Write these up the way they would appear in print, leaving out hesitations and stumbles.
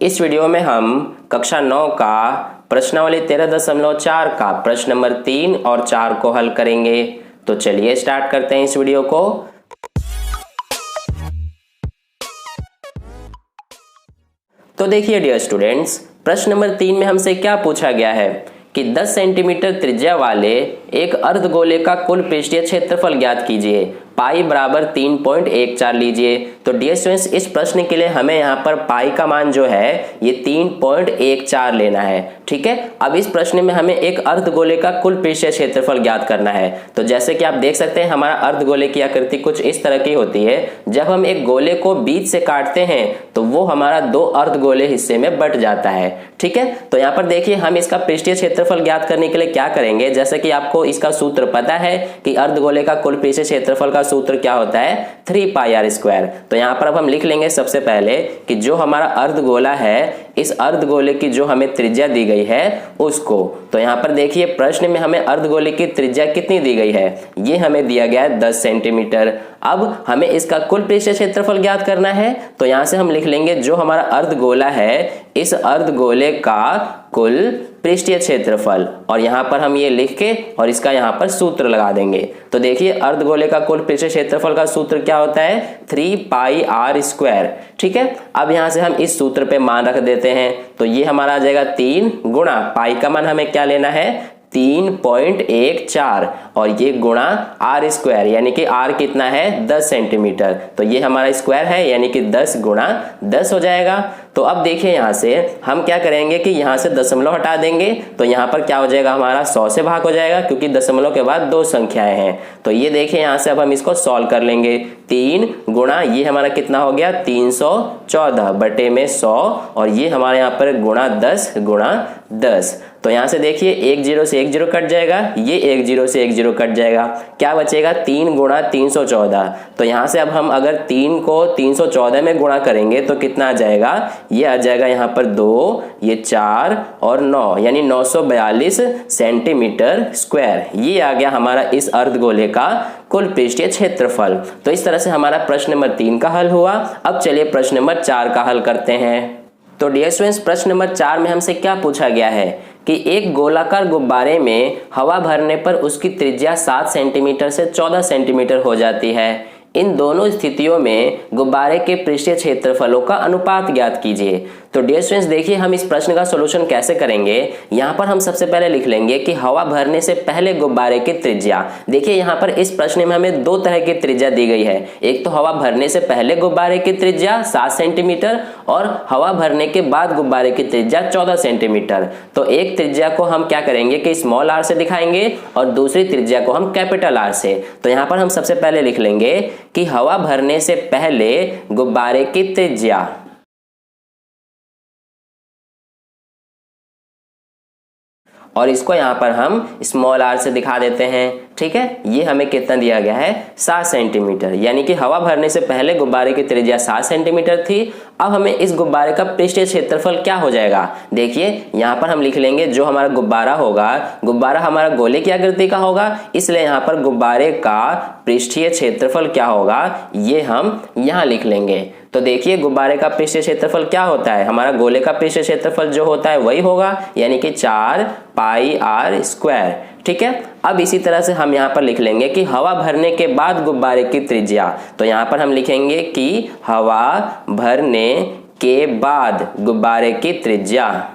इस वीडियो में हम कक्षा 9 का प्रश्नावली 13.4 का प्रश्न नंबर 3 और 4 को हल करेंगे। तो चलिए स्टार्ट करते हैं इस वीडियो को। तो देखिए डियर स्टूडेंट्स, प्रश्न नंबर 3 में हमसे क्या पूछा गया है कि 10 सेंटीमीटर त्रिज्या वाले एक अर्धगोले का कुल पृष्ठीय क्षेत्रफल ज्ञात कीजिए, पाई बराबर 3.14 लीजिए। तो डियर स्टूडेंट्स, इस प्रश्न के लिए हमें यहाँ पर पाई का मान जो है ये 3.14 लेना है। ठीक है, अब इस प्रश्न में हमें एक अर्धगोले का कुल पृष्ठीय क्षेत्रफल ज्ञात करना है। तो जैसे कि आप देख सकते हैं हमारा अर्धगोले की आकृति कुछ इस तरह की होती है। जब हम एक गोले को बीच से काटते हैं तो वो हमारा दो अर्धगोले हिस्से में बट जाता है। ठीक है, तो यहाँ पर देखिए हम इसका पृष्ठीय क्षेत्रफल ज्ञात करने के लिए क्या करेंगे, जैसे कि आपको इसका सूत्र पता है कि अर्धगोले का कुल पृष्ठीय क्षेत्रफल का सूत्र क्या होता है, 3 पाई आर स्क्वायर। तो यहाँ पर अब हम लिख लेंगे सबसे पहले कि जो हमारा अर्धगोला है, इस अर्धगोले की जो हमें त्रिज्या दी गई है उसको। तो यहाँ पर देखिए प्रश्न में हमें अर्धगोले की त्रिज्या कितनी दी गई है, ये हमें दिया गया है 10 सेंटीमीटर। अब हमें इसका कुल पृष्ठीय क्षेत्रफल ज्ञात करना है। तो यहाँ से हम लिख लेंगे जो हमारा अर्धगोला है, इस अर्धगोले का कुल पृष्ठीय क्षेत्रफल, और यहाँ पर हम ये लिख के और इसका यहाँ पर सूत्र लगा देंगे। तो देखिए अर्धगोले का कुल पृष्ठीय क्षेत्रफल का सूत्र क्या होता है, 3 पाई आर स्क्वायर। ठीक है, अब यहाँ से हम इस सूत्र पे मान रख देते हैं। तो ये हमारा आ जाएगा 3 गुणा पाई का मान हमें क्या लेना है, 3.14, और ये गुणा आर स्क्वायर, यानी कि आर कितना है 10 सेंटीमीटर। तो ये हमारा स्क्वायर है, यानी कि 10 गुणा 10 हो जाएगा। तो अब देखिए यहाँ से हम क्या करेंगे कि यहाँ से दशमलव हटा देंगे। तो यहाँ पर क्या हो जाएगा, हमारा 100 से भाग हो जाएगा, क्योंकि दशमलव के बाद दो संख्याएं हैं। तो ये देखिए यहाँ से अब हम इसको सॉल्व कर लेंगे। 3 गुणा ये हमारा कितना हो गया, 314 बटे में 100, और ये हमारे यहाँ पर गुणा 10 गुणा 10। तो यहाँ से देखिए 1 0 से 1 0 कट जाएगा, ये 1 0 से 1 0 कट जाएगा, क्या बचेगा 3 गुणा 314। तो यहाँ से अब हम अगर 3 को 314 में गुणा करेंगे तो कितना आ जाएगा, ये आ जाएगा यहाँ पर 2, ये 4 और 9, यानी 942 सेंटीमीटर स्क्वायर। ये आ गया हमारा इस अर्धगोले का कुल पृष्ठीय क्षेत्रफल। तो इस तरह से हमारा प्रश्न नंबर 3 का हल हुआ। अब चलिए प्रश्न नंबर 4 का हल करते हैं। तो डियर स्टूडेंट्स, प्रश्न नंबर 4 में हमसे क्या पूछा गया है कि एक गोलाकार गुब्बारे में हवा भरने पर उसकी त्रिज्या 7 सेंटीमीटर से 14 सेंटीमीटर हो जाती है। इन दोनों स्थितियों में गुब्बारे के पृष्ठीय क्षेत्रफलों का अनुपात ज्ञात कीजिए। तो डियर स्टूडेंट्स, देखिए हम इस प्रश्न का सॉल्यूशन कैसे करेंगे। यहाँ पर हम सबसे पहले लिख लेंगे कि हवा भरने से पहले गुब्बारे की त्रिज्या। देखिए यहाँ पर इस प्रश्न में हमें दो तरह की त्रिज्या दी गई है। एक तो हवा भरने से पहले गुब्बारे की त्रिज्या 7 सेंटीमीटर, और हवा भरने के बाद गुब्बारे की त्रिज्या 14 सेंटीमीटर। तो एक त्रिज्या को हम क्या करेंगे कि स्मॉल आर से दिखाएंगे और दूसरी त्रिज्या को हम कैपिटल आर से। तो यहाँ पर हम सबसे पहले लिख लेंगे कि हवा भरने से पहले गुब्बारे की त्रिज्या, और इसको यहाँ पर हम स्मॉल आर से दिखा देते हैं। ठीक है, ये हमें कितना दिया गया है, 7 सेंटीमीटर, यानी कि हवा भरने से पहले गुब्बारे की त्रिज्या 7 सेंटीमीटर थी। अब हमें इस गुब्बारे का पृष्ठीय क्षेत्रफल क्या हो जाएगा, देखिए यहाँ पर हम लिख लेंगे जो हमारा गुब्बारा होगा, गुब्बारा हमारा गोले की आकृति का होगा, इसलिए यहाँ पर गुब्बारे का पृष्ठीय क्षेत्रफल क्या होगा, ये हम यहाँ लिख लेंगे। तो देखिए गुब्बारे का पृष्ठीय क्षेत्रफल क्या होता है, हमारा गोले का पृष्ठीय क्षेत्रफल जो होता है वही होगा, यानी कि 4 पाई आर स्क्वायर। ठीक है, अब इसी तरह से हम यहाँ पर लिख लेंगे कि हवा भरने के बाद गुब्बारे की त्रिज्या। तो यहाँ पर हम लिखेंगे कि हवा भरने के बाद गुब्बारे की त्रिज्या,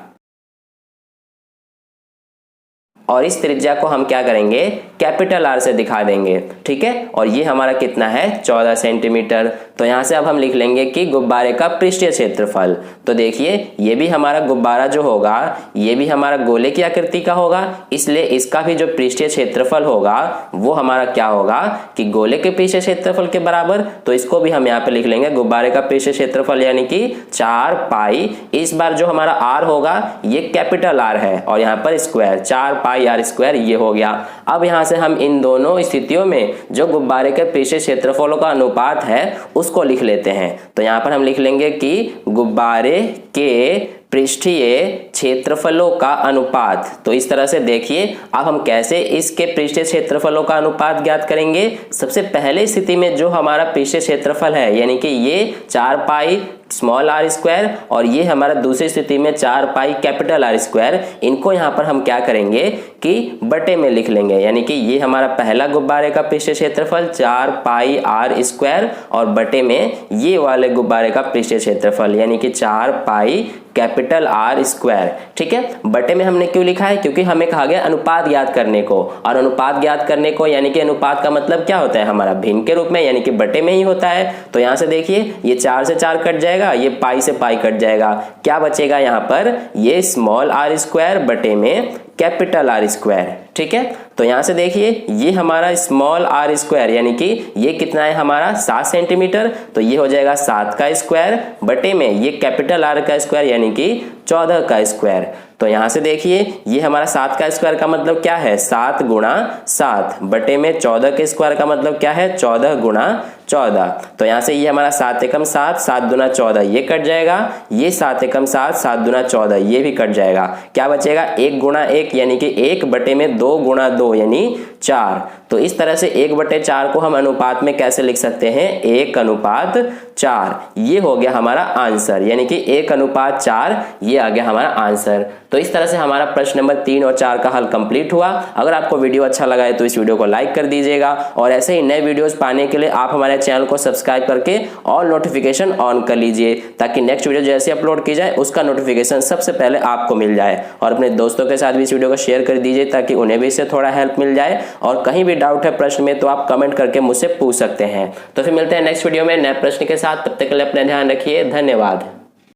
और इस त्रिज्या को हम क्या करेंगे, कैपिटल आर से दिखा देंगे। ठीक है, और ये हमारा कितना है, 14 सेंटीमीटर। तो यहाँ से अब हम लिख लेंगे कि गुब्बारे का पृष्ठीय क्षेत्रफल। तो देखिए ये भी हमारा गुब्बारा जो होगा ये भी हमारा गोले की आकृति का होगा, इसलिए इसका भी जो पृष्ठीय क्षेत्रफल होगा वो हमारा क्या होगा कि गोले के पृष्ठीय क्षेत्रफल के बराबर। तो इसको भी हम यहाँ पे लिख लेंगे गुब्बारे का पृष्ठीय क्षेत्रफल, यानी कि 4 पाई, इस बार जो हमारा आर होगा ये कैपिटल आर है, और यहाँ पर स्क्वायर 4 पाई आर स्क्वायर ये हो गया। अब यहाँ से हम इन दोनों स्थितियों में जो गुब्बारे के पृष्ठीय क्षेत्रफलों का अनुपात है उसको लिख लेते हैं। तो यहाँ पर हम लिख लेंगे कि गुब्बारे के पृष्ठीय क्षेत्रफलों का अनुपात। तो इस तरह से देखिए अब हम कैसे इसके पृष्ठीय क्षेत्रफलों का अनुपात ज्ञात करेंगे। सबसे पहले स्थिति में जो हमारा पृष्ठीय क्षेत्रफल है यानी कि ये 4 पाई स्मॉल आर स्क्वायर और ये हमारा दूसरी स्थिति में 4 पाई कैपिटल आर स्क्वायर, इनको यहाँ पर हम क्या करेंगे कि बटे में लिख लेंगे। यानी कि ये हमारा पहला गुब्बारे का पृष्ठीय क्षेत्रफल 4 पाई आर स्क्वायर और बटे में ये वाले गुब्बारे का पृष्ठीय क्षेत्रफल यानी कि 4 पाई कैपिटल आर स्क्वायर। ठीक है, बटे में हमने क्यों लिखा है? क्योंकि हमें कहा गया अनुपात ज्ञात करने को, और अनुपात ज्ञात करने को यानी कि अनुपात का मतलब क्या होता है हमारा भिन्न के रूप में यानी कि बटे में ही होता है। तो यहाँ से देखिए ये 4 से 4 कट जाएगा, ये पाई से पाई कट जाएगा, क्या बचेगा यहाँ पर? ये स्मॉल आर स्क्वायर बटे में कैपिटल आर स्क्वायर। ठीक है, तो यहाँ से देखिए ये हमारा स्मॉल आर स्क्वायर यानी कि ये कितना है हमारा 7 सेंटीमीटर, तो ये हो जाएगा 7 का स्क्वायर बटे में ये कैपिटल आर का स्क्वायर यानी कि 14 का स्क्वायर। तो यहाँ से देखिए ये हमारा 7 का स्क्वायर का मतलब क्या है? 7 गुणा 7 बटे में 14 के स्क्वायर का मतलब क्या है? 14 गुणा 14। तो यहाँ से ये हमारा 7 एकम 7, 7 दुना 14 ये कट जाएगा, ये 7 एकम 7, 7 दुना 14 ये भी कट जाएगा। क्या बचेगा? 1 गुणा 1 यानी कि 1 बटे में 2 गुणा 2 यानी 4। तो इस तरह से 1 बटे 4 को हम अनुपात में कैसे लिख सकते हैं? 1 अनुपात 4। ये हो गया हमारा आंसर यानी कि 1 अनुपात 4 ये आ गया हमारा आंसर। तो इस तरह से हमारा प्रश्न नंबर 3 और 4 का हल कंप्लीट हुआ। अगर आपको वीडियो अच्छा लगा है तो इस वीडियो को लाइक कर दीजिएगा और ऐसे ही नए वीडियोस पाने के लिए आप हमारे चैनल को सब्सक्राइब करके ऑल नोटिफिकेशन ऑन कर लीजिए ताकि नेक्स्ट वीडियो जैसे अपलोड की जाए उसका नोटिफिकेशन सबसे पहले आपको मिल जाए। और अपने दोस्तों के साथ भी इस वीडियो को शेयर कर दीजिए ताकि उन्हें भी इससे थोड़ा हेल्प मिल जाए। और कहीं भी डाउट है प्रश्न में तो आप कमेंट करके मुझसे पूछ सकते हैं। तो फिर मिलते हैं नेक्स्ट वीडियो में नए प्रश्न के साथ, तब तक के लिए अपना ध्यान रखिए। धन्यवाद।